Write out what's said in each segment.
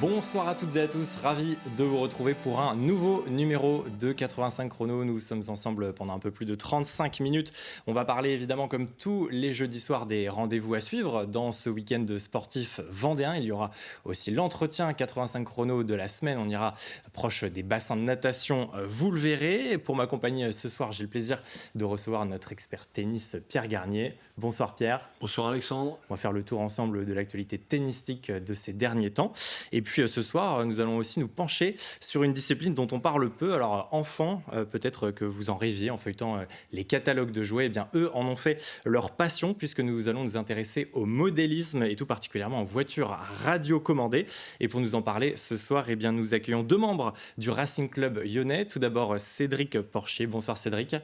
Bonsoir à toutes et à tous, ravi de vous retrouver pour un nouveau numéro de 85 chrono. Nous sommes ensemble pendant un peu plus de 35 minutes. On va parler évidemment comme tous les jeudis soirs des rendez-vous à suivre dans ce week-end sportif vendéen. Il y aura aussi l'entretien 85 chrono de la semaine. On ira proche des bassins de natation, vous le verrez. Et pour m'accompagner ce soir, j'ai le plaisir de recevoir notre expert tennis Pierre Garnier. Bonsoir Pierre. Bonsoir Alexandre. On va faire le tour ensemble de l'actualité tennistique de ces derniers temps. Et puis ce soir, nous allons aussi nous pencher sur une discipline dont on parle peu. Alors enfant, peut-être que vous en rêviez en feuilletant les catalogues de jouets. Eh bien, eux en ont fait leur passion puisque nous allons nous intéresser au modélisme et tout particulièrement aux voitures radiocommandées. Et pour nous en parler ce soir, eh bien, nous accueillons deux membres du Racing Club Lyonnais. Tout d'abord, Cédric Porchier. Bonsoir Cédric.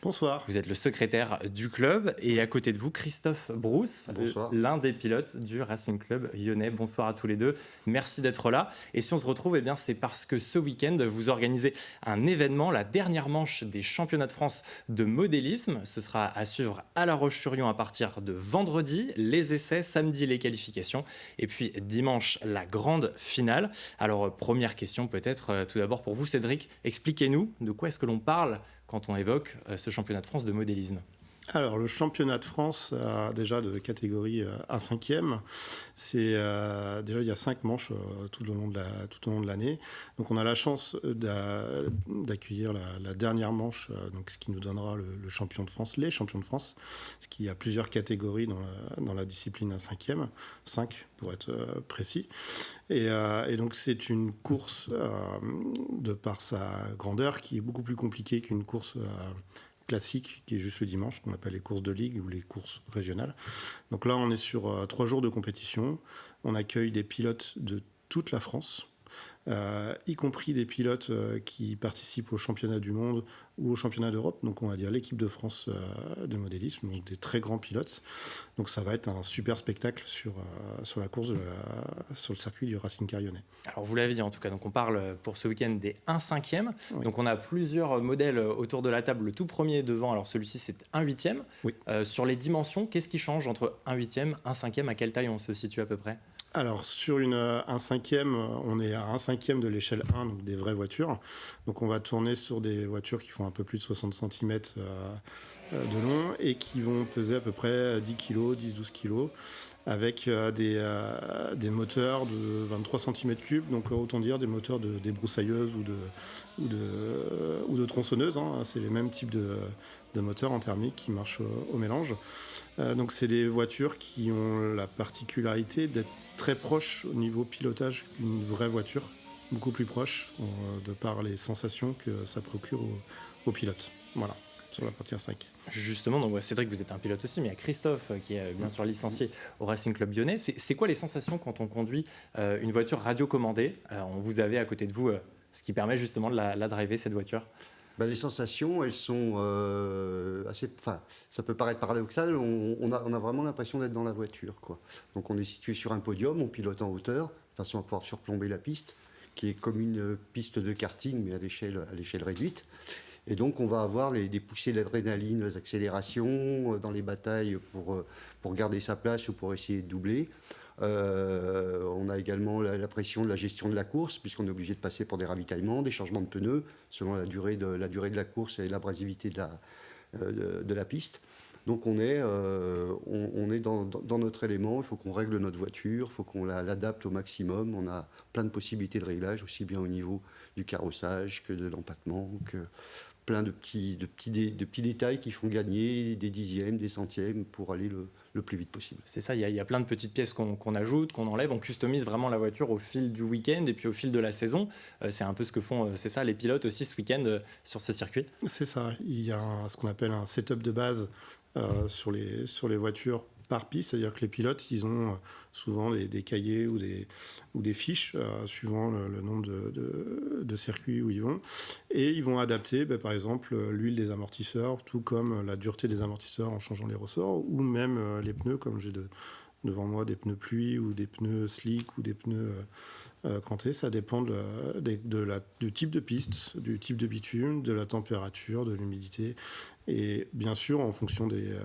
Bonsoir. Vous êtes le secrétaire du club et à côté de vous, Christophe Brousse, l'un des pilotes du Racing Club Lyonnais. Bonsoir à tous les deux. Merci d'être là. Et si on se retrouve, eh bien, c'est parce que ce week-end, vous organisez un événement, la dernière manche des championnats de France de modélisme. Ce sera à suivre à La Roche-sur-Yon à partir de vendredi, les essais, samedi les qualifications et puis dimanche la grande finale. Alors première question peut-être tout d'abord pour vous Cédric, expliquez-nous de quoi est-ce que l'on parle quand on évoque ce championnat de France de modélisme. Alors, le championnat de France, déjà de catégorie A5e, c'est déjà il y a 5 manches tout au long de l'année. Donc, on a la chance d'accueillir la dernière manche, donc ce qui nous donnera le champion de France, les champions de France, parce qu'il y a plusieurs catégories dans la discipline A5e, 5 pour être précis. Et donc, c'est une course de par sa grandeur qui est beaucoup plus compliquée qu'une course classique qui est juste le dimanche, qu'on appelle les courses de ligue ou les courses régionales. Donc là, on est sur 3 jours de compétition. On accueille des pilotes de toute la France, y compris des pilotes qui participent au championnat du monde ou au championnat d'Europe. Donc on va dire l'équipe de France de modélisme, donc des très grands pilotes. Donc ça va être un super spectacle sur la course sur le circuit du Racing Car Lyonnais. Alors vous l'avez dit en tout cas, donc on parle pour ce week-end des 1/5e. Oui. Donc on a plusieurs modèles autour de la table. Le tout premier devant, alors celui-ci c'est 1/8e. Oui. Sur les dimensions, qu'est-ce qui change entre 1/8e, 1/5e? À quelle taille on se situe à peu près? Alors, sur un 5e, on est à 1/5e de l'échelle 1, donc des vraies voitures. Donc, on va tourner sur des voitures qui font un peu plus de 60 cm de long et qui vont peser à peu près 10 kg, 10-12 kg, avec des moteurs de 23 cm3, donc autant dire des moteurs des broussailleuses ou de tronçonneuses. Hein. C'est les mêmes types de moteurs en thermique qui marchent au mélange. Donc, c'est des voitures qui ont la particularité d'être très proche au niveau pilotage qu'une vraie voiture, beaucoup plus proche de par les sensations que ça procure aux pilotes. Voilà, sur la partie 5. Justement, donc Cédric, vous êtes un pilote aussi, mais il y a Christophe qui est bien sûr licencié au Racing Club Lyonnais. C'est quoi les sensations quand on conduit une voiture radiocommandée? Vous avez à côté de vous ce qui permet justement de la driver, cette voiture. Les sensations, elles sont assez... Enfin, ça peut paraître paradoxal, on a vraiment l'impression d'être dans la voiture, quoi. Donc on est situé sur un podium, on pilote en hauteur, de façon à pouvoir surplomber la piste, qui est comme une piste de karting, mais à l'échelle réduite. Et donc on va avoir des poussées d'adrénaline, les accélérations dans les batailles pour garder sa place ou pour essayer de doubler. On a également la pression de la gestion de la course, puisqu'on est obligé de passer pour des ravitaillements, des changements de pneus, selon la durée de la course et l'abrasivité de la piste. Donc on est dans notre élément, il faut qu'on règle notre voiture, il faut qu'on l'adapte au maximum. On a plein de possibilités de réglage, aussi bien au niveau du carrossage que de l'empattement, que plein de petits détails qui font gagner des dixièmes, des centièmes pour aller le plus vite possible. C'est ça, il y a plein de petites pièces qu'on ajoute, qu'on enlève, on customise vraiment la voiture au fil du week-end et puis au fil de la saison. C'est un peu ce que font les pilotes aussi ce week-end sur ce circuit. C'est ça, il y a ce qu'on appelle un setup de base sur les voitures par piste, c'est-à-dire que les pilotes, ils ont souvent des cahiers ou des fiches suivant le nombre de circuits où ils vont, et ils vont adapter, par exemple, l'huile des amortisseurs, tout comme la dureté des amortisseurs en changeant les ressorts, ou même les pneus, comme j'ai devant moi des pneus pluie ou des pneus slick ou des pneus crantés. Ça dépend du type de piste, du type de bitume, de la température, de l'humidité. Et bien sûr, en fonction de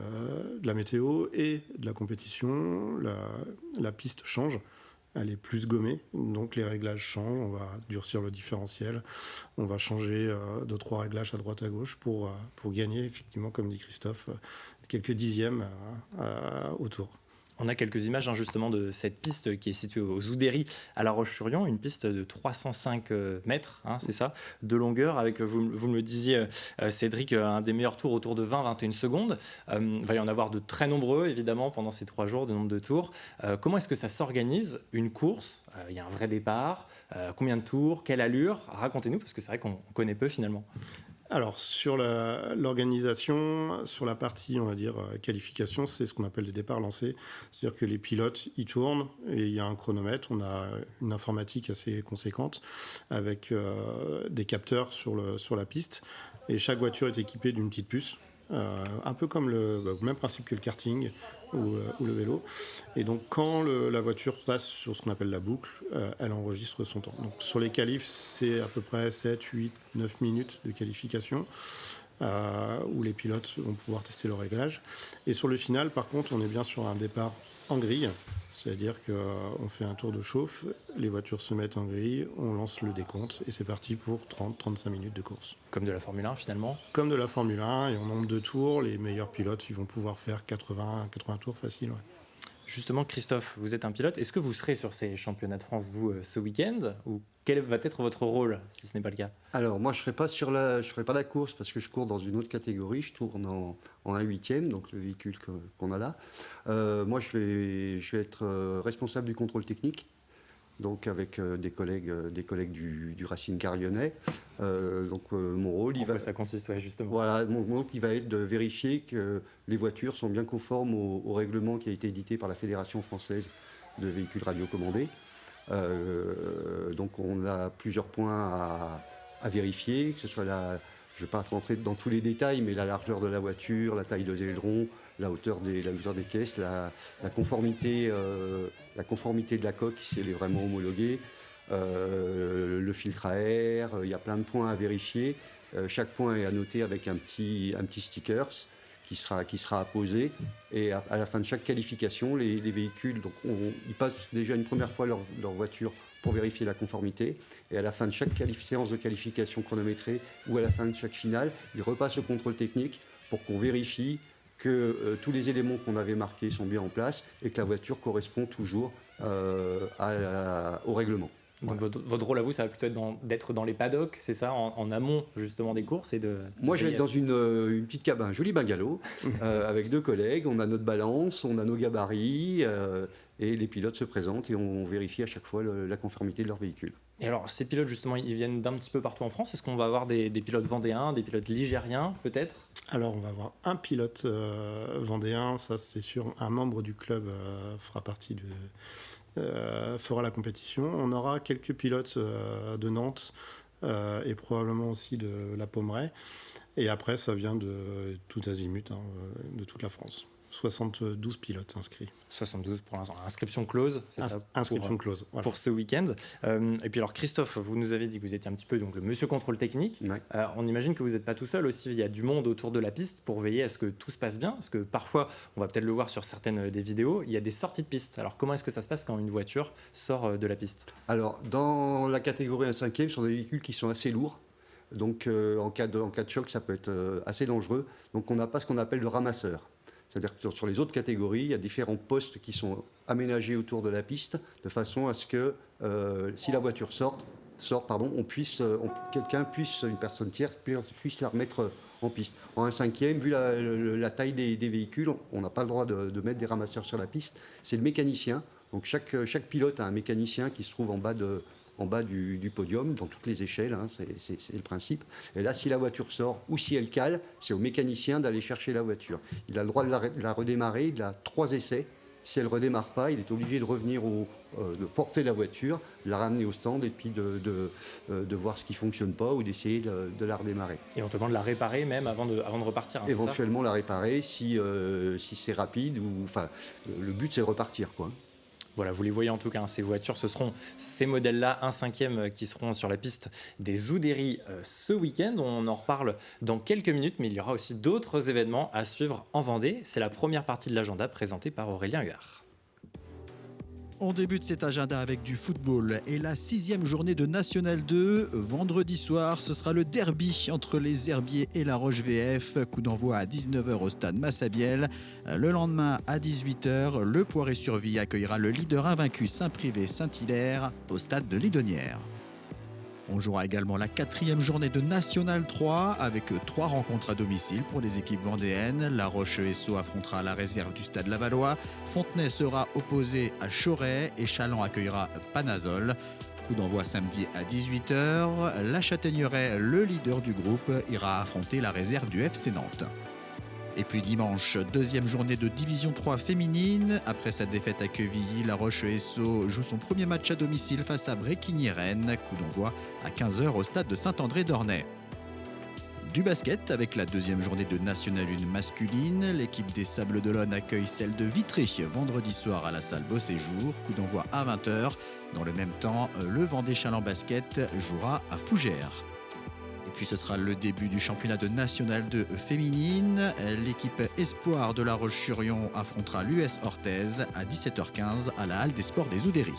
la météo et de la compétition, la piste change. elle est plus gommée, donc les réglages changent, on va durcir le différentiel, on va changer 2-3 réglages à droite à gauche pour gagner, effectivement, comme dit Christophe, quelques dixièmes au tour. On a quelques images justement de cette piste qui est située aux Oudéries à La Roche-sur-Yon, une piste de 305 mètres, c'est ça, de longueur, avec, vous me le disiez Cédric, un des meilleurs tours autour de 20-21 secondes. Il va y en avoir de très nombreux évidemment pendant ces 3 jours, de nombre de tours. Comment est-ce que ça s'organise une course? Il y a un vrai départ, combien de tours, quelle allure? Racontez-nous, parce que c'est vrai qu'on connaît peu finalement. Alors, sur l'organisation, sur la partie, on va dire, qualification, c'est ce qu'on appelle des départs lancés. C'est-à-dire que les pilotes, ils tournent et il y a un chronomètre. On a une informatique assez conséquente avec des capteurs sur la piste. Et chaque voiture est équipée d'une petite puce. Un peu comme le même principe que le karting ou le vélo. Et donc, quand la voiture passe sur ce qu'on appelle la boucle, elle enregistre son temps. Donc, sur les qualifs, c'est à peu près 7, 8, 9 minutes de qualification où les pilotes vont pouvoir tester leur réglage. Et sur le final, par contre, on est bien sur un départ en grille. C'est-à-dire qu'on fait un tour de chauffe, les voitures se mettent en grille, on lance le décompte et c'est parti pour 30-35 minutes de course. Comme de la Formule 1 finalement? Comme de la Formule 1, et en nombre de tours, les meilleurs pilotes ils vont pouvoir faire 80 tours faciles. Ouais. Justement, Christophe, vous êtes un pilote. Est-ce que vous serez sur ces championnats de France, vous, ce week-end? Ou quel va être votre rôle, si ce n'est pas le cas? Alors, moi, je ne ferai pas la course parce que je cours dans une autre catégorie. Je tourne en 1/8e, donc le véhicule qu'on a là. Moi, je vais être responsable du contrôle technique, donc avec des collègues du Racing Car lyonnais. Mon rôle, ça consiste, justement. Voilà, mon rôle, il va être de vérifier que les voitures sont bien conformes au règlement qui a été édité par la Fédération française de véhicules radiocommandés. Donc on a plusieurs points à vérifier, que ce soit je ne vais pas rentrer dans tous les détails, mais la largeur de la voiture, la taille des ailerons, la hauteur des caisses, la conformité de la coque, si elle est vraiment homologuée, le filtre à air, il y a plein de points à vérifier. Chaque point est annoté avec un petit sticker qui sera apposé. Et à la fin de chaque qualification, les véhicules, donc ils passent déjà une première fois leur voiture pour vérifier la conformité. Et à la fin de chaque séance de qualification chronométrée ou à la fin de chaque finale, ils repassent au contrôle technique pour qu'on vérifie que tous les éléments qu'on avait marqués sont bien en place et que la voiture correspond toujours au règlement. Donc votre rôle à vous, ça va plutôt être d'être dans les paddocks, c'est ça, en amont justement des courses Moi, je vais être dans une petite cabine, un joli bungalow, avec 2 collègues. On a notre balance, on a nos gabarits, et les pilotes se présentent et on vérifie à chaque fois la conformité de leur véhicule. Et alors, ces pilotes, justement, ils viennent d'un petit peu partout en France. Est-ce qu'on va avoir des pilotes vendéens, des pilotes ligériens, peut-être? Alors, on va avoir un pilote vendéen, ça c'est sûr. Un membre du club fera la compétition. On aura quelques pilotes de Nantes et probablement aussi de la Pommeraye. Et après, ça vient de tout azimut, de toute la France. 72 pilotes inscrits. 72 pour l'instant. Inscription close, c'est ça? Inscription close, voilà. Pour ce week-end. Et puis alors, Christophe, vous nous avez dit que vous étiez un petit peu donc, le monsieur contrôle technique. Ouais. On imagine que vous n'êtes pas tout seul aussi. Il y a du monde autour de la piste pour veiller à ce que tout se passe bien. Parce que parfois, on va peut-être le voir sur certaines des vidéos, il y a des sorties de piste. Alors, comment est-ce que ça se passe quand une voiture sort de la piste? Alors, dans la catégorie 1/5e, ce sont des véhicules qui sont assez lourds. Donc, en cas de choc, ça peut être assez dangereux. Donc, on n'a pas ce qu'on appelle le ramasseur. C'est-à-dire que sur les autres catégories, il y a différents postes qui sont aménagés autour de la piste de façon à ce que si la voiture sort, une personne tierce puisse la remettre en piste. En 1/5e, vu la taille des véhicules, on n'a pas le droit de mettre des ramasseurs sur la piste. C'est le mécanicien. Donc chaque pilote a un mécanicien qui se trouve en bas du podium, dans toutes les échelles, c'est le principe. Et là, si la voiture sort ou si elle cale, c'est au mécanicien d'aller chercher la voiture. Il a le droit de la redémarrer, il a 3 essais. Si elle ne redémarre pas, il est obligé de revenir de porter la voiture, de la ramener au stand et puis de voir ce qui ne fonctionne pas ou d'essayer de la redémarrer. Et on te demande de la réparer même avant de repartir. Éventuellement la réparer si c'est rapide. Le but, c'est de repartir, quoi. Voilà, vous les voyez en tout cas, ces voitures, ce seront ces modèles-là, 1/5e, qui seront sur la piste des Oudéries ce week-end. On en reparle dans quelques minutes, mais il y aura aussi d'autres événements à suivre en Vendée. C'est la première partie de l'agenda présentée par Aurélien Huard. On débute cet agenda avec du football et la 6e journée de National 2. Vendredi soir, ce sera le derby entre les Herbiers et La Roche VF. Coup d'envoi à 19h au stade Massabielle. Le lendemain à 18h, le Poiré-sur-Vie accueillera le leader invaincu Saint-Privé-Saint-Hilaire au stade de Lidonnière. On jouera également la 4e journée de National 3 avec 3 rencontres à domicile pour les équipes vendéennes. La Roche-Esso affrontera la réserve du stade Lavallois. Fontenay sera opposé à Choret et Chaland accueillera Panazol. Coup d'envoi samedi à 18h. La Châtaigneraie, le leader du groupe, ira affronter la réserve du FC Nantes. Et puis dimanche, 2e journée de Division 3 féminine. Après sa défaite à Quevilly, La Roche-Esso joue son premier match à domicile face à Bréquigny-Rennes. Coup d'envoi à 15h au stade de Saint-André-d'Ornay. Du basket avec la 2e journée de National 1 masculine. L'équipe des Sables d'Olonne accueille celle de Vitré vendredi soir à la salle Beauséjour. Coup d'envoi à 20h. Dans le même temps, le Vendée Chaland Basket jouera à Fougères. Et puis ce sera le début du championnat de National 2 féminine. L'équipe Espoir de La Roche-sur-Yon affrontera l'US Orthez à 17h15 à la Halle des Sports des Oudéries.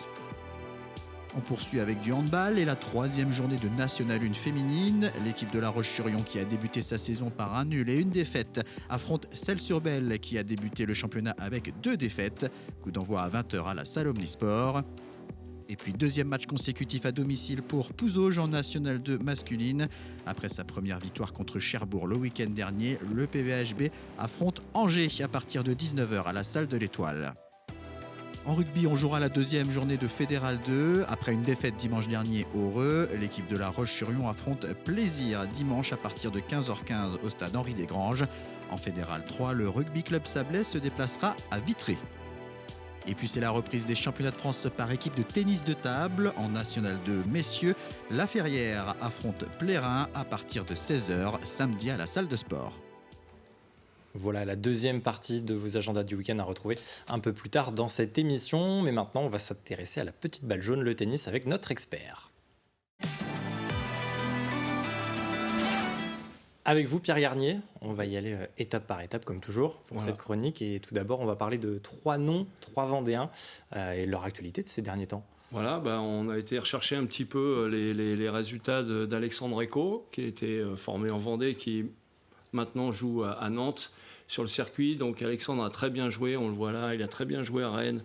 On poursuit avec du handball et la 3e journée de National 1 féminine. L'équipe de La Roche-sur-Yon qui a débuté sa saison par un nul et une défaite affronte Celles-sur-Belle qui a débuté le championnat avec 2 défaites. Coup d'envoi à 20h à la salle Omnisport. Et puis 2e match consécutif à domicile pour Pouzauges en National 2 masculine. Après sa première victoire contre Cherbourg le week-end dernier, le PVHB affronte Angers à partir de 19h à la salle de l'Étoile. En rugby, on jouera la 2e journée de Fédéral 2. Après une défaite dimanche dernier au Reux, l'équipe de La Roche-sur-Yon affronte Plaisir dimanche à partir de 15h15 au stade Henri Desgranges. En Fédéral 3, le Rugby Club Sablais se déplacera à Vitré. Et puis c'est la reprise des championnats de France par équipe de tennis de table. En National 2 messieurs, La Ferrière affronte Plérin à partir de 16h samedi à la salle de sport. Voilà la 2e partie de vos agendas du week-end à retrouver un peu plus tard dans cette émission. Mais maintenant, on va s'intéresser à la petite balle jaune, le tennis, avec notre expert. Avec vous, Pierre Garnier, on va y aller étape par étape, comme toujours, pour cette chronique. Et tout d'abord, on va parler de 3 noms, 3 Vendéens, et leur actualité de ces derniers temps. Voilà, on a été rechercher un petit peu les résultats d'Alexandre Eco, qui a été formé en Vendée, qui maintenant joue à Nantes sur le circuit. Donc Alexandre a très bien joué, on le voit là, il a très bien joué à Rennes.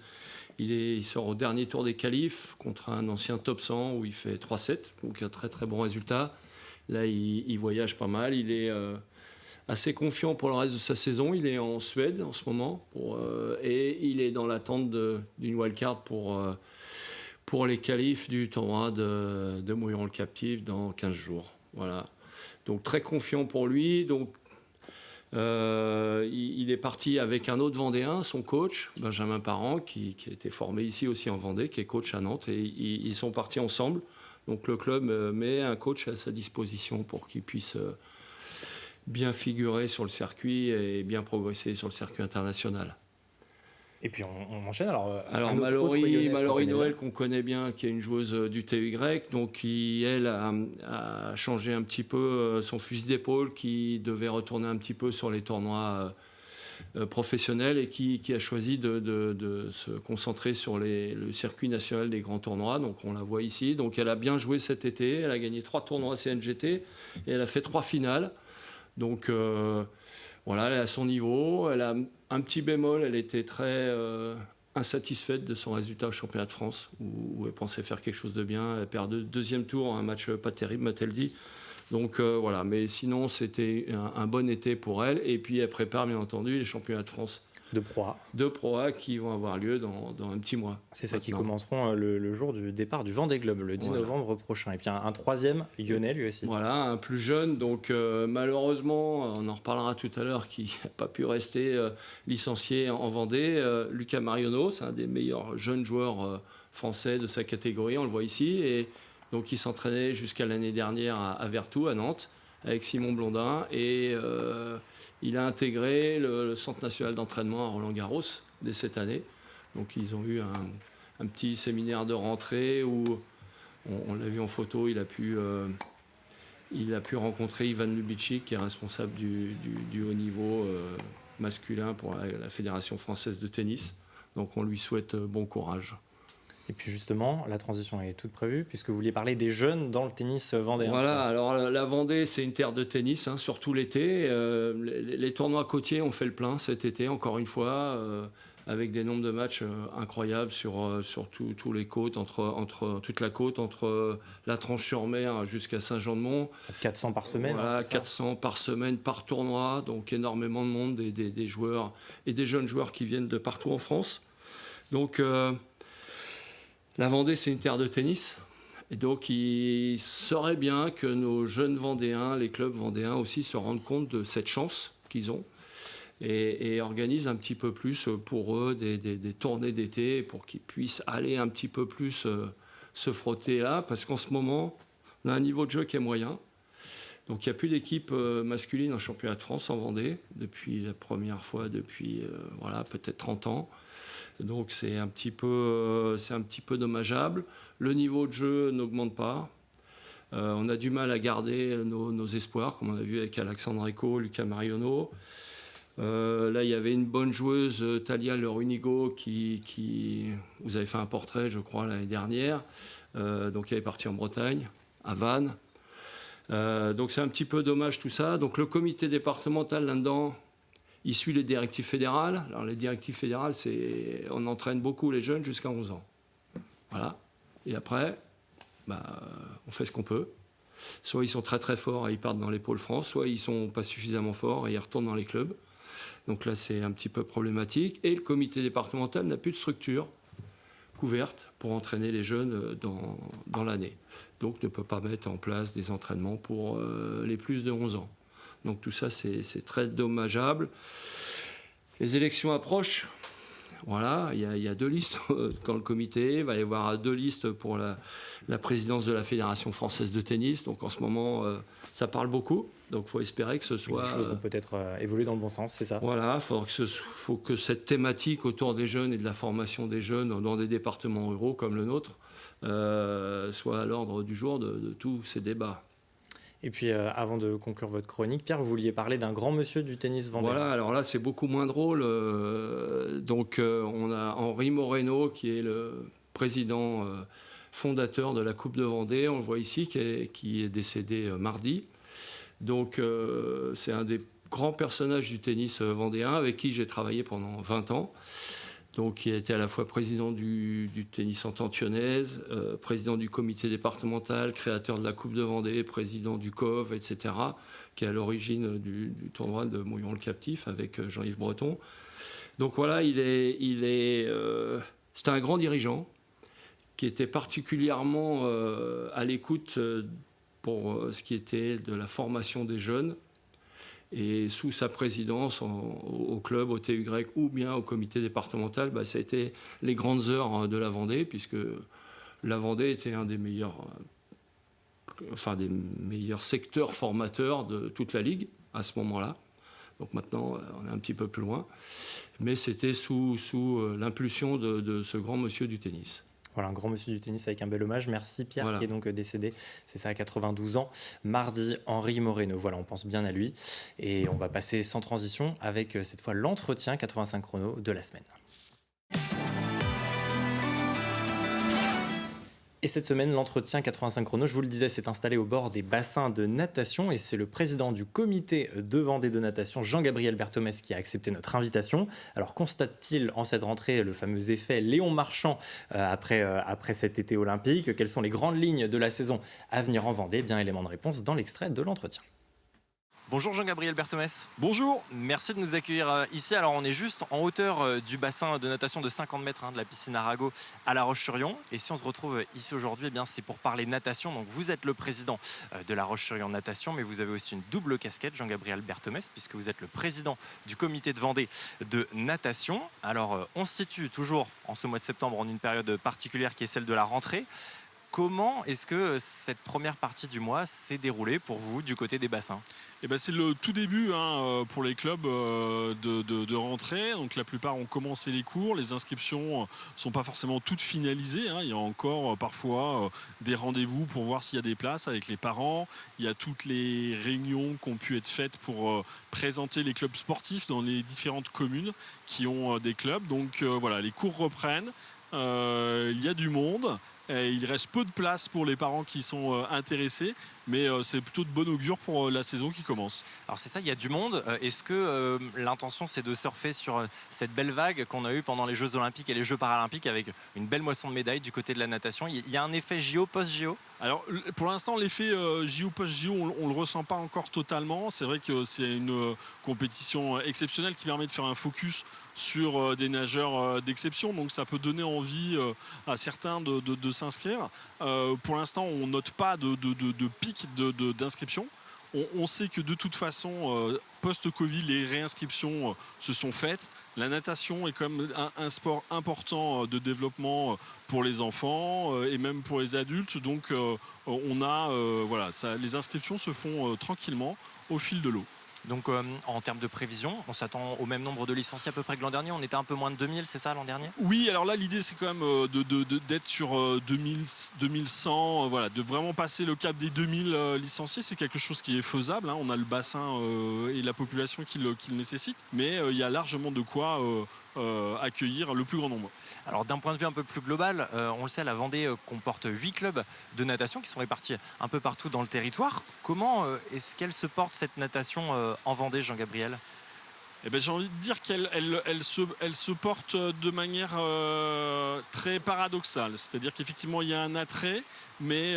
Il sort au dernier tour des qualifs contre un ancien top 100 où il fait 3-7, donc un très très bon résultat. Là, il voyage pas mal. Il est assez confiant pour le reste de sa saison. Il est en Suède en ce moment. Et il est dans l'attente d'une wildcard pour les qualifs du tournoi de Mouilleron-le-Captif dans 15 jours. Voilà. Donc, très confiant pour lui. Donc, il est parti avec un autre Vendéen, son coach, Benjamin Parent, qui a été formé ici aussi en Vendée, qui est coach à Nantes. Et ils sont partis ensemble. Donc le club met un coach à sa disposition pour qu'il puisse bien figurer sur le circuit et bien progresser sur le circuit international. Et puis on enchaîne. Alors Mallory Noël, qu'on connaît bien, qui est une joueuse du TUY, donc qui, elle, a changé un petit peu son fusil d'épaule, qui devait retourner un petit peu sur les tournois professionnel et qui a choisi de se concentrer sur le circuit national des grands tournois. Donc on la voit ici. Donc elle a bien joué cet été. Elle a gagné 3 tournois CNGT et elle a fait 3 finales. Donc voilà, elle est à son niveau. Elle a un petit bémol. Elle était très insatisfaite de son résultat au championnat de France où elle pensait faire quelque chose de bien. Elle perd 2e tour, un match pas terrible, m'a-t-elle dit. Donc voilà, mais sinon c'était un bon été pour elle. Et puis elle prépare bien entendu les championnats de France de Pro A qui vont avoir lieu dans un petit mois. C'est ça, qui commenceront le jour du départ du Vendée Globe, le 10 novembre prochain. Et puis un 3e lyonnais lui aussi. Voilà, un plus jeune. Donc malheureusement, on en reparlera tout à l'heure, qui n'a pas pu rester licencié en Vendée. Lucas Marionneau, c'est un des meilleurs jeunes joueurs français de sa catégorie, on le voit ici. Et donc il s'entraînait jusqu'à l'année dernière à Vertou, à Nantes, avec Simon Blondin. Et il a intégré le Centre national d'entraînement à Roland-Garros dès cette année. Donc ils ont eu un petit séminaire de rentrée où on l'a vu en photo, il a pu rencontrer Ivan Lubitschik, qui est responsable du haut niveau masculin pour la Fédération française de tennis. Donc on lui souhaite bon courage. Et puis justement, la transition est toute prévue, puisque vous vouliez parler des jeunes dans le tennis vendéen. Voilà, alors la Vendée, c'est une terre de tennis, surtout l'été. Les tournois côtiers ont fait le plein cet été, encore une fois, avec des nombres de matchs incroyables sur tous les côtes, entre toute la côte, entre la Tranche-sur-Mer jusqu'à Saint-Jean-de-Mont. 400 par semaine. Voilà, 400 par semaine, par tournoi, donc énormément de monde, des joueurs et des jeunes joueurs qui viennent de partout en France. Donc la Vendée, c'est une terre de tennis. Et donc, il serait bien que nos jeunes Vendéens, les clubs vendéens aussi, se rendent compte de cette chance qu'ils ont et organisent un petit peu plus pour eux des tournées d'été pour qu'ils puissent aller un petit peu plus se frotter là. Parce qu'en ce moment, on a un niveau de jeu qui est moyen. Donc, il n'y a plus d'équipe masculine en championnat de France en Vendée depuis la première fois depuis peut-être 30 ans. Donc c'est un petit peu dommageable. Le niveau de jeu n'augmente pas. On a du mal à garder nos espoirs, comme on a vu avec Alexandre Eco, Lucas Marionneau. Là, il y avait une bonne joueuse, Talia Lerunigo, qui vous avez fait un portrait, je crois, l'année dernière. Donc elle est partie en Bretagne, à Vannes. Donc c'est un petit peu dommage tout ça. Donc le comité départemental là-dedans, il suit les directives fédérales. Alors, les directives fédérales, on entraîne beaucoup les jeunes jusqu'à 11 ans. Voilà. Et après, on fait ce qu'on peut. Soit ils sont très très forts et ils partent dans les pôles France, soit ils ne sont pas suffisamment forts et ils retournent dans les clubs. Donc là, c'est un petit peu problématique. Et le comité départemental n'a plus de structure couverte pour entraîner les jeunes dans l'année. Donc ne peut pas mettre en place des entraînements pour les plus de 11 ans. Donc tout ça, c'est très dommageable. Les élections approchent. Voilà, il y a 2 listes dans le comité. Il va y avoir 2 listes pour la présidence de la Fédération française de tennis. Donc en ce moment, ça parle beaucoup. Donc il faut espérer que ce soit... Les choses vont peut-être évoluer dans le bon sens, c'est ça? Voilà, faut que cette thématique autour des jeunes et de la formation des jeunes dans des départements ruraux comme le nôtre soit à l'ordre du jour de tous ces débats. Et puis, avant de conclure votre chronique, Pierre, vous vouliez parler d'un grand monsieur du tennis vendéen. Voilà, alors là, c'est beaucoup moins drôle. On a Henri Moreno, qui est le président fondateur de la Coupe de Vendée, on le voit ici, qui est décédé mardi. Donc, c'est un des grands personnages du tennis vendéen, avec qui j'ai travaillé pendant 20 ans. Donc, il a été à la fois président du tennis en Tantionnaise, président du comité départemental, créateur de la Coupe de Vendée, président du COV, etc., qui est à l'origine du tournoi de Mouillon-le-Captif avec Jean-Yves Breton. Donc voilà, c'est un grand dirigeant qui était particulièrement à l'écoute pour ce qui était de la formation des jeunes. Et sous sa présidence au club, au TUY ou bien au comité départemental, ça a été les grandes heures de la Vendée, puisque la Vendée était un des meilleurs secteurs formateurs de toute la Ligue à ce moment-là. Donc maintenant, on est un petit peu plus loin. Mais c'était sous l'impulsion de ce grand monsieur du tennis. Voilà, un grand monsieur du tennis avec un bel hommage. Merci Pierre, qui est donc décédé, c'est ça, à 92 ans. Mardi, Henri Moreno. Voilà, on pense bien à lui. Et on va passer sans transition avec cette fois l'entretien 85 chrono de la semaine. Et cette semaine, l'entretien 85 chrono, je vous le disais, s'est installé au bord des bassins de natation et c'est le président du comité de Vendée de natation, Jean-Gabriel Berthomès, qui a accepté notre invitation. Alors, constate-t-il en cette rentrée le fameux effet Léon Marchand après cet été olympique? Quelles sont les grandes lignes de la saison à venir en Vendée? Bien, élément de réponse dans l'extrait de l'entretien. Bonjour Jean-Gabriel Berthomès. Bonjour. Merci de nous accueillir ici. Alors on est juste en hauteur du bassin de natation de 50 mètres de la piscine Arago à La Roche-sur-Yon. Et si on se retrouve ici aujourd'hui, c'est pour parler natation. Donc vous êtes le président de La Roche-sur-Yon Natation, mais vous avez aussi une double casquette, Jean-Gabriel Berthomès, puisque vous êtes le président du comité de Vendée de natation. Alors on se situe toujours en ce mois de septembre en une période particulière qui est celle de la rentrée. Comment est-ce que cette première partie du mois s'est déroulée pour vous du côté des bassins? C'est le tout début pour les clubs de rentrée. Donc la plupart ont commencé les cours. Les inscriptions ne sont pas forcément toutes finalisées. Il y a encore parfois des rendez-vous pour voir s'il y a des places avec les parents. Il y a toutes les réunions qui ont pu être faites pour présenter les clubs sportifs dans les différentes communes qui ont des clubs. Donc voilà, les cours reprennent. il y a du monde. Et il reste peu de place pour les parents qui sont intéressés, mais c'est plutôt de bon augure pour la saison qui commence. Alors c'est ça, il y a du monde. Est-ce que l'intention c'est de surfer sur cette belle vague qu'on a eue pendant les Jeux Olympiques et les Jeux Paralympiques avec une belle moisson de médailles du côté de la natation? Il y a un effet JO, post-JO? Alors pour l'instant l'effet JO post-JO on le ressent pas encore totalement. C'est vrai que c'est une compétition exceptionnelle qui permet de faire un focus sur des nageurs d'exception, donc ça peut donner envie à certains de s'inscrire. Pour l'instant on note pas de pic d'inscription. On sait que de toute façon post-Covid les réinscriptions se sont faites. La natation est quand même un sport important de développement pour les enfants et même pour les adultes. Donc on a les inscriptions se font tranquillement au fil de l'eau. Donc en termes de prévision, on s'attend au même nombre de licenciés à peu près que l'an dernier. On était un peu moins de 2000, c'est ça l'an dernier? Oui, alors là l'idée c'est quand même d'être sur 2100, de vraiment passer le cap des 2000 licenciés. C'est quelque chose qui est faisable, hein. On a le bassin et la population qui le nécessite, mais il y a largement de quoi accueillir le plus grand nombre. Alors d'un point de vue un peu plus global, on le sait, la Vendée comporte 8 clubs de natation qui sont répartis un peu partout dans le territoire. Comment est-ce qu'elle se porte cette natation en Vendée, Jean-Gabriel? J'ai envie de dire qu'elle se porte de manière très paradoxale. C'est-à-dire qu'effectivement il y a un attrait, mais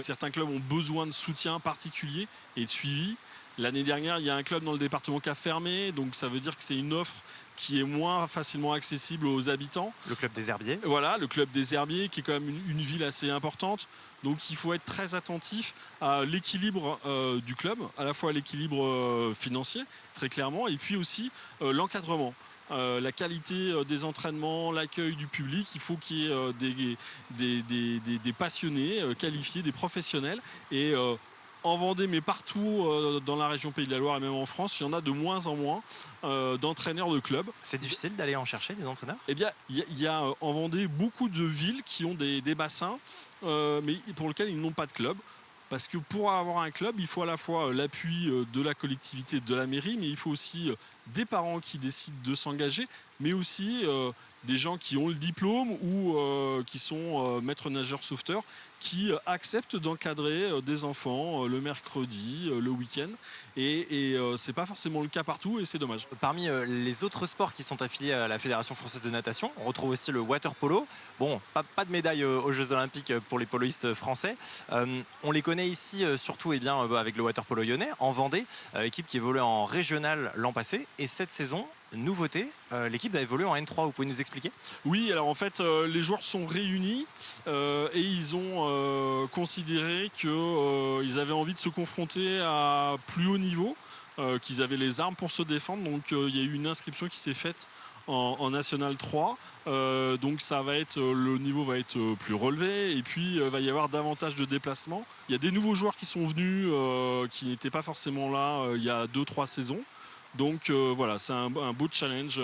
certains clubs ont besoin de soutien particulier et de suivi. L'année dernière, il y a un club dans le département qui a fermé, donc ça veut dire que c'est une offre qui est moins facilement accessible aux habitants. Le club des Herbiers. Voilà, le club des Herbiers, qui est quand même une ville assez importante. Donc il faut être très attentif à l'équilibre du club, à la fois l'équilibre financier, très clairement, et puis aussi l'encadrement. La qualité des entraînements, l'accueil du public, il faut qu'il y ait des passionnés qualifiés, des professionnels. Et en Vendée, mais partout dans la région Pays de la Loire et même en France, il y en a de moins en moins d'entraîneurs de clubs. C'est difficile d'aller en chercher des entraîneurs? Eh bien, il y a en Vendée beaucoup de villes qui ont des bassins, mais pour lesquels ils n'ont pas de club. Parce que pour avoir un club, il faut à la fois l'appui de la collectivité, de la mairie, mais il faut aussi des parents qui décident de s'engager, mais aussi des gens qui ont le diplôme ou qui sont maîtres nageurs sauveteurs, qui acceptent d'encadrer des enfants le mercredi, le week-end. Et c'est pas forcément le cas partout et c'est dommage. Parmi les autres sports qui sont affiliés à la Fédération française de natation, on retrouve aussi le water polo. Bon, pas de médaille aux Jeux Olympiques pour les poloistes français. On les connaît ici surtout avec le water polo lyonnais, en Vendée, équipe qui évoluait en régional l'an passé. Et cette saison, nouveauté, l'équipe a évolué en N3. Vous pouvez nous expliquer? Oui, alors en fait, les joueurs sont réunis et ils ont considéré qu'ils avaient envie de se confronter à plus haut niveau, qu'ils avaient les armes pour se défendre. Donc il y a eu une inscription qui s'est faite en National 3. Donc le niveau va être plus relevé et puis va y avoir davantage de déplacements. Il y a des nouveaux joueurs qui sont venus qui n'étaient pas forcément là il y a 2-3 saisons. Donc c'est un beau challenge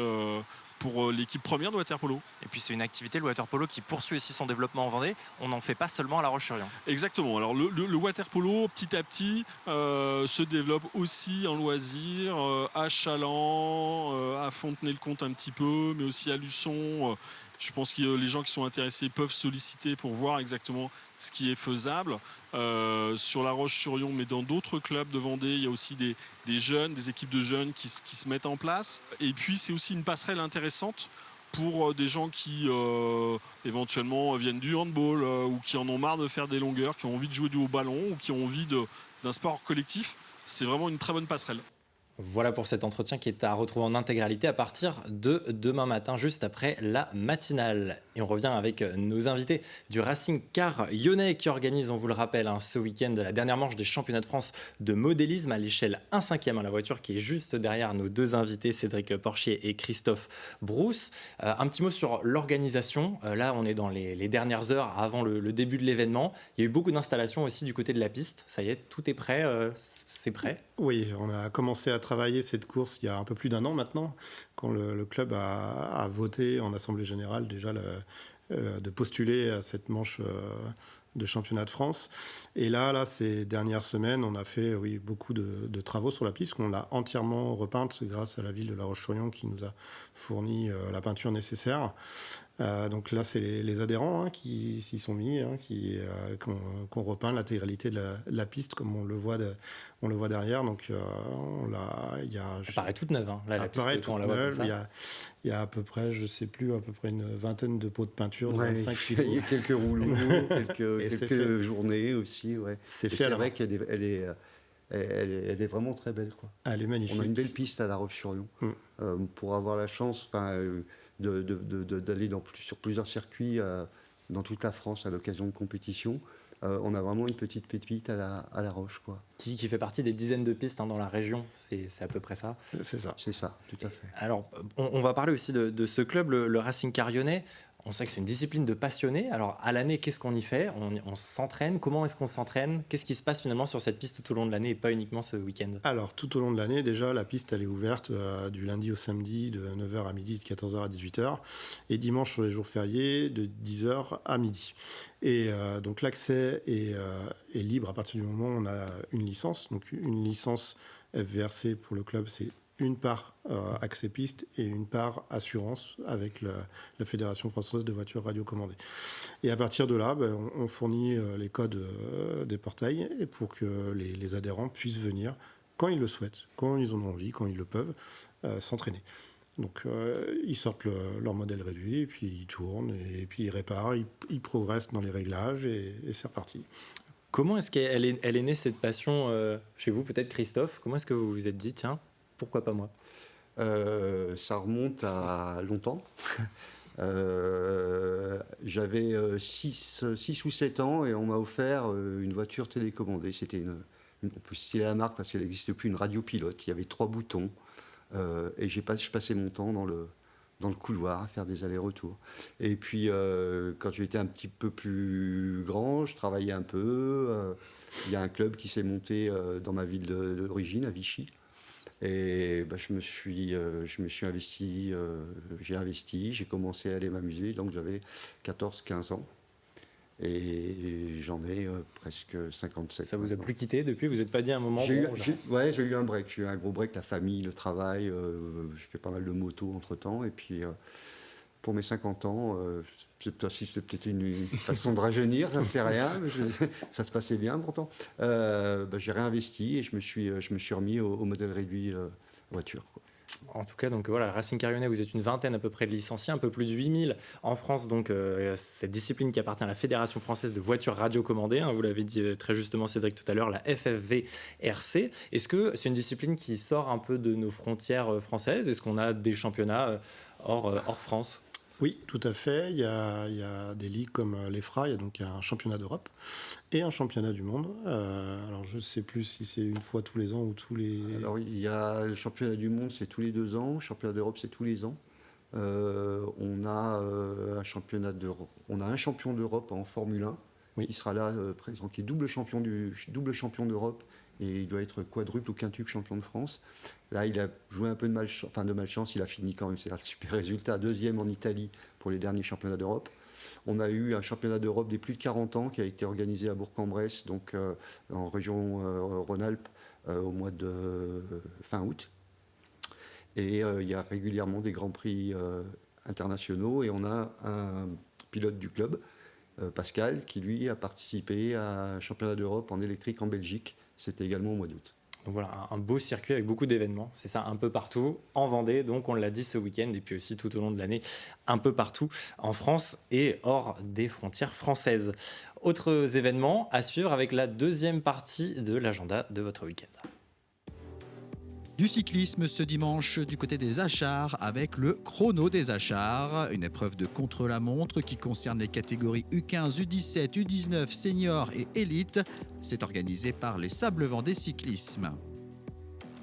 pour l'équipe première de water polo. Et puis c'est une activité, le water polo, qui poursuit aussi son développement en Vendée. On n'en fait pas seulement à La Roche-sur-Yon. Exactement. Alors le water polo, petit à petit, se développe aussi en loisir à Chaland, à Fontenay-le-Comte un petit peu, mais aussi à Luçon. Je pense que les gens qui sont intéressés peuvent solliciter pour voir exactement ce qui est faisable. Sur La Roche-sur-Yon, mais dans d'autres clubs de Vendée, il y a aussi des jeunes, des équipes de jeunes qui se mettent en place. Et puis c'est aussi une passerelle intéressante pour des gens qui éventuellement viennent du handball ou qui en ont marre de faire des longueurs, qui ont envie de jouer du haut ballon ou qui ont envie d'un sport collectif. C'est vraiment une très bonne passerelle. Voilà pour cet entretien qui est à retrouver en intégralité à partir de demain matin, juste après la matinale. Et on revient avec nos invités du Racing Car Lyonnais qui organise, on vous le rappelle, ce week-end la dernière manche des championnats de France de modélisme à l'échelle 1/5 à la voiture, qui est juste derrière nos deux invités, Cédric Porchier et Christophe Brousse. Un petit mot sur l'organisation. Là, on est dans les dernières heures avant le début de l'événement. Il y a eu beaucoup d'installations aussi du côté de la piste. Ça y est, tout est prêt, c'est prêt? Oui, on a commencé à travailler cette course il y a un peu plus d'1 an maintenant, quand le club a voté en Assemblée Générale déjà de postuler à cette manche de championnat de France. Et là, ces dernières semaines, on a fait beaucoup de travaux sur la piste, qu'on l'a entièrement repeinte grâce à la ville de La Roche-sur-Yon qui nous a fourni la peinture nécessaire. Donc là, c'est les adhérents qui s'y sont mis, qu'on repeint l'intégralité de la piste, comme on le voit derrière. Donc elle paraît toute neuve, la piste, quand on la voit comme ça. Il y a à peu près, je ne sais plus, à peu près une vingtaine de pots de peinture, 25 kilos. Il y a quelques rouleaux, quelques journées aussi. Ouais. C'est vrai qu'elle elle est vraiment très belle, quoi. Elle est magnifique. On a une belle piste à La Roche-sur-Yon. Pour avoir la chance d'aller sur plusieurs circuits dans toute la France à l'occasion de compétitions, on a vraiment une petite pépite à la Roche, quoi. Qui fait partie des dizaines de pistes dans la région, c'est à peu près ça. C'est ça. C'est ça, tout à fait. Alors, on va parler aussi de ce club, le Racing Car Lyonnais. On sait que c'est une discipline de passionnés. Alors, à l'année, qu'est-ce qu'on y fait ? On s'entraîne. Comment est-ce qu'on s'entraîne ? Qu'est-ce qui se passe finalement sur cette piste tout au long de l'année et pas uniquement ce week-end ? Alors, tout au long de l'année, déjà, la piste, elle est ouverte du lundi au samedi, de 9h à midi, de 14h à 18h. Et dimanche, sur les jours fériés, de 10h à midi. Et donc, l'accès est libre à partir du moment où on a une licence. Donc, une licence FVRC pour le club, c'est une part accès piste et une part assurance avec la Fédération française de voitures radiocommandées. Et à partir de là, on fournit les codes des portails et pour que les adhérents puissent venir quand ils le souhaitent, quand ils en ont envie, quand ils le peuvent, s'entraîner. Donc ils sortent leur modèle réduit, et puis ils tournent, et puis ils réparent, ils progressent dans les réglages, et c'est reparti. Comment est-ce qu'elle est née cette passion chez vous, peut-être Christophe ? Comment est-ce que vous vous êtes dit, tiens, pourquoi pas moi ? Ça remonte à longtemps. J'avais 6 ou 7 ans et on m'a offert une voiture télécommandée. C'était on peut stiller la marque parce qu'elle n'existe plus, une radio pilote. Il y avait 3 boutons et je passais mon temps dans le couloir à faire des allers-retours. Et puis quand j'étais un petit peu plus grand, je travaillais un peu. Il y a un club qui s'est monté dans ma ville d'origine, à Vichy. Et je me suis investi, j'ai commencé à aller m'amuser, donc j'avais 14-15 ans. Et j'en ai presque 57. Ça vous a plus quitté depuis ? Vous n'êtes pas dit à un moment j'ai eu un break. J'ai eu un gros break, la famille, le travail. J'ai fait pas mal de motos entre-temps. Et puis, pour mes 50 ans, c'est peut-être une façon de rajeunir, ça ne sait rien. Mais ça se passait bien pourtant. J'ai réinvesti et je me suis remis au modèle réduit voiture, quoi. En tout cas, donc voilà, Racing Car Lyonnais, vous êtes une vingtaine à peu près de licenciés, un peu plus de 8000 en France. Donc cette discipline qui appartient à la Fédération française de voitures radiocommandées, vous l'avez dit très justement Cédric tout à l'heure, la FFVRC. Est-ce que c'est une discipline qui sort un peu de nos frontières françaises ? Est-ce qu'on a des championnats hors France ? Oui, tout à fait. Il y a des ligues comme l'EFRA, il y a donc un championnat d'Europe et un championnat du monde. Alors je ne sais plus si c'est une fois tous les ans ou tous les... Alors il y a le championnat du monde, c'est tous les 2 ans. Le championnat d'Europe, c'est tous les ans. On a un champion d'Europe en Formule 1, oui, qui sera là présent, qui est double champion d'Europe. Et il doit être quadruple ou quintuple champion de France. Là, il a joué un peu de malchance. Il a fini quand même, c'est un super résultat. 2e en Italie pour les derniers championnats d'Europe. On a eu un championnat d'Europe des plus de 40 ans qui a été organisé à Bourg-en-Bresse, donc en région Rhône-Alpes, au mois de fin août. Et il y a régulièrement des grands prix internationaux. Et on a un pilote du club, Pascal, qui lui a participé à un championnat d'Europe en électrique en Belgique. C'était également au mois d'août. Donc voilà, un beau circuit avec beaucoup d'événements, c'est ça, un peu partout, en Vendée, donc on l'a dit ce week-end, et puis aussi tout au long de l'année, un peu partout en France et hors des frontières françaises. Autres événements à suivre avec la deuxième partie de l'agenda de votre week-end. Du cyclisme ce dimanche du côté des Achards avec le chrono des Achards, une épreuve de contre-la-montre qui concerne les catégories U15, U17, U19, senior et élite. C'est organisé par les Sables Vendée Cyclisme.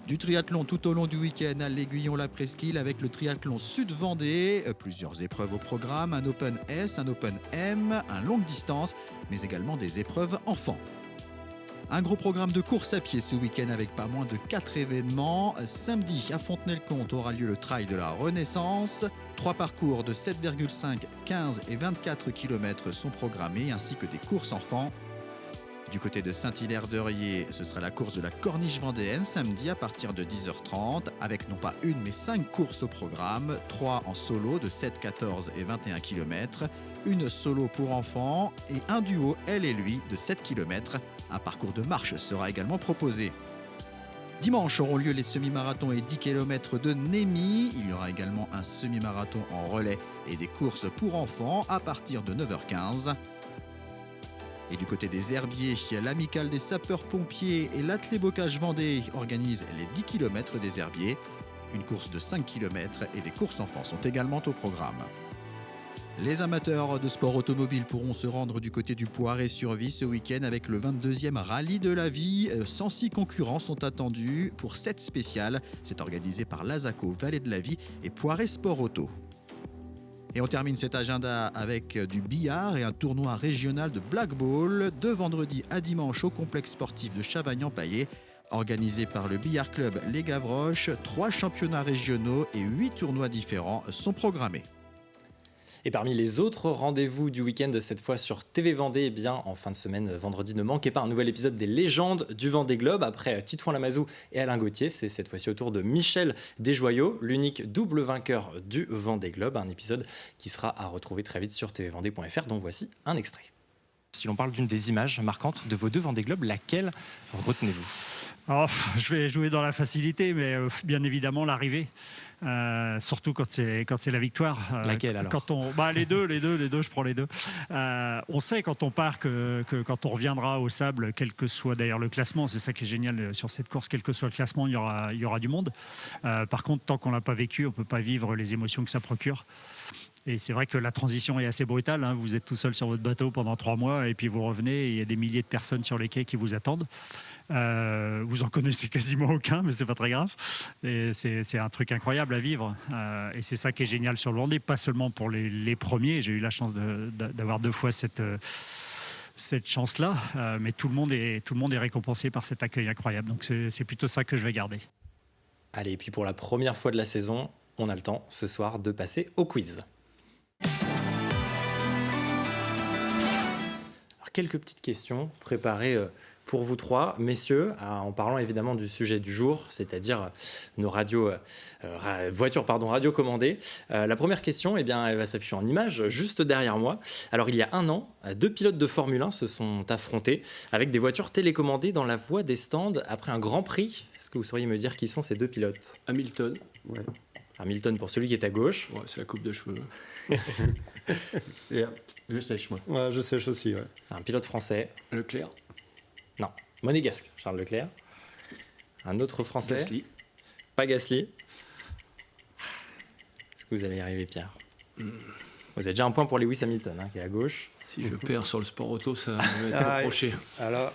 Du triathlon tout au long du week-end à l'Aiguillon-la-Presqu'île avec le triathlon Sud-Vendée. Plusieurs épreuves au programme, un Open S, un Open M, un longue distance, mais également des épreuves enfants. Un gros programme de course à pied ce week-end avec pas moins de 4 événements. Samedi, à Fontenay-le-Comte aura lieu le Trail de la Renaissance. 3 parcours de 7,5, 15 et 24 km sont programmés, ainsi que des courses enfants. Du côté de Saint-Hilaire-de-Riez, ce sera la course de la Corniche vendéenne samedi à partir de 10h30 avec non pas une mais 5 courses au programme, 3 en solo de 7, 14 et 21 km, une solo pour enfants et un duo elle et lui de 7 km. Un parcours de marche sera également proposé. Dimanche auront lieu les semi-marathons et 10 km de Némy. Il y aura également un semi-marathon en relais et des courses pour enfants à partir de 9h15. Et du côté des herbiers, l'amicale des sapeurs-pompiers et l'Athlé-Bocage Vendée organisent les 10 km des herbiers. Une course de 5 km et des courses enfants sont également au programme. Les amateurs de sport automobile pourront se rendre du côté du Poiré-sur-Vie ce week-end avec le 22e Rallye de la Vie. 106 concurrents sont attendus pour 7 spéciales. C'est organisé par l'Azaco Vallée de la Vie et Poiré Sport Auto. Et on termine cet agenda avec du billard et un tournoi régional de blackball de vendredi à dimanche au complexe sportif de Chavagnant-Paillé. Organisé par le billard club Les Gavroches, 3 championnats régionaux et 8 tournois différents sont programmés. Et parmi les autres rendez-vous du week-end, cette fois sur TV Vendée, eh bien, en fin de semaine, vendredi, ne manquez pas un nouvel épisode des légendes du Vendée Globe. Après Titouan Lamazou et Alain Gauthier, c'est cette fois-ci au tour de Michel Desjoyaux, l'unique double vainqueur du Vendée Globe. Un épisode qui sera à retrouver très vite sur tvvendée.fr, dont voici un extrait. Si l'on parle d'une des images marquantes de vos 2 Vendée Globe, laquelle retenez-vous ? Je vais jouer dans la facilité, mais bien évidemment l'arrivée. Surtout quand c'est la victoire. Laquelle alors ? Les deux, je prends les deux. On sait quand on part que quand on reviendra au sable, quel que soit d'ailleurs le classement, c'est ça qui est génial sur cette course, quel que soit le classement, il y aura du monde. Par contre, tant qu'on l'a pas vécu, on peut pas vivre les émotions que ça procure. Et c'est vrai que la transition est assez brutale. Vous êtes tout seul sur votre bateau pendant 3 mois et puis vous revenez et il y a des milliers de personnes sur les quais qui vous attendent. Vous en connaissez quasiment aucun, mais c'est pas très grave. Et c'est un truc incroyable à vivre. Et c'est ça qui est génial sur le Vendée, pas seulement pour les premiers. J'ai eu la chance d'avoir 2 fois cette chance-là, mais tout le monde est récompensé par cet accueil incroyable. Donc c'est plutôt ça que je vais garder. Allez, et puis pour la première fois de la saison, on a le temps ce soir de passer au quiz. Alors, quelques petites questions préparées pour vous 3, messieurs, en parlant évidemment du sujet du jour, c'est-à-dire nos voitures radiocommandées. La première question, elle va s'afficher en image juste derrière moi. Alors, il y a 1 an, 2 pilotes de Formule 1 se sont affrontés avec des voitures télécommandées dans la voie des stands après un Grand Prix. Est-ce que vous sauriez me dire qui sont ces 2 pilotes ? Hamilton. Ouais. Hamilton pour celui qui est à gauche. Ouais, c'est la coupe de cheveux. Et, je sèche, moi. Ouais, je sèche aussi, ouais. Un pilote français. Leclerc. Non, monégasque, Charles Leclerc. Un autre français. Gasly. Pas Gasly. Est-ce que vous allez y arriver, Pierre ? Vous avez déjà un point pour Lewis Hamilton, qui est à gauche. Si je perds sur le sport auto, ça va être approché. Alors,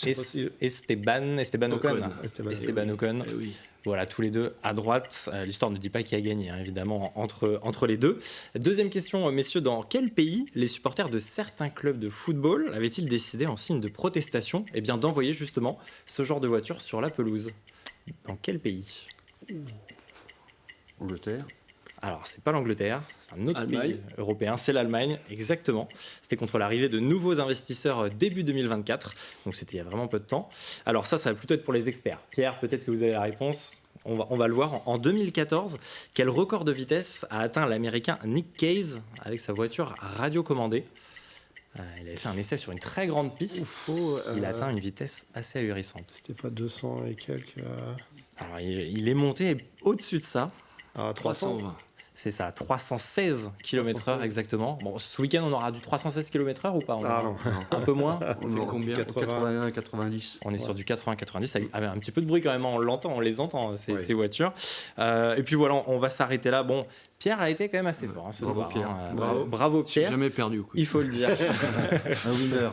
Esteban Ocon. Esteban Ocon. Eh oui. Voilà, tous les deux à droite. L'histoire ne dit pas qui a gagné, évidemment, entre les deux. Deuxième question, messieurs, dans quel pays les supporters de certains clubs de football avaient-ils décidé, en signe de protestation, d'envoyer justement ce genre de voiture sur la pelouse ? Dans quel pays ? Angleterre. Alors, c'est pas l'Angleterre, c'est un autre Allemagne. pays européen, c'est l'Allemagne, exactement. C'était contre l'arrivée de nouveaux investisseurs début 2024, donc c'était il y a vraiment peu de temps. Alors ça va plutôt être pour les experts. Pierre, peut-être que vous avez la réponse, on va le voir. En 2014, quel record de vitesse a atteint l'Américain Nick Case avec sa voiture radiocommandée ? Il avait fait un essai sur une très grande piste, il a atteint une vitesse assez ahurissante. C'était pas 200 et quelques... Alors il est monté au-dessus de ça. 320. C'est ça, 316 km/h exactement. Bon, ce week-end, on aura du 316 km/h ou pas ? Non. Un peu moins. On est combien ? 81, 90. On est sur du 80-90, avec un petit peu de bruit quand même, on les entend, ces voitures. Et puis voilà, on va s'arrêter là. Bon, Pierre a été quand même assez fort ce soir. Pierre. Bravo J'ai Pierre. jamais perdu. Il faut le dire. Un winner.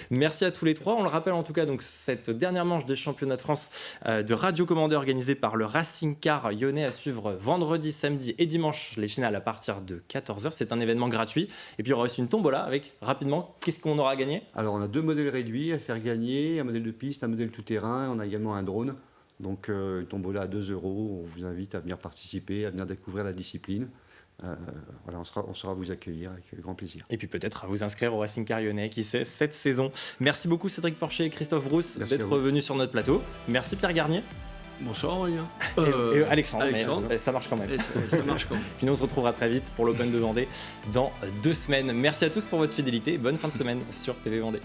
Merci à tous les 3. On le rappelle en tout cas, donc, cette dernière manche des championnats de France de radiocommandé organisée par le Racing Car Lyonnais à suivre vendredi, samedi et dimanche, les finales à partir de 14h. C'est un événement gratuit. Et puis il y aura aussi une tombola avec, rapidement, qu'est-ce qu'on aura gagné ? Alors on a 2 modèles réduits à faire gagner, un modèle de piste, un modèle tout-terrain. On a également un drone. Donc une tombola à 2 €. On vous invite à venir participer, à venir découvrir la discipline. voilà, on sera vous accueillir avec grand plaisir. Et puis peut-être à vous inscrire au Racing Car Lyonnais, qui sait, cette saison. Merci beaucoup Cédric Porcher et Christophe Brousse d'être venus sur notre plateau. Merci Pierre Garnier. Bonsoir Aurélien. Et Alexandre. Mais ça marche quand même. Ça marche quand même. Puis nous on se retrouvera très vite pour l'Open de Vendée dans 2 semaines. Merci à tous pour votre fidélité. Bonne fin de semaine sur TV Vendée.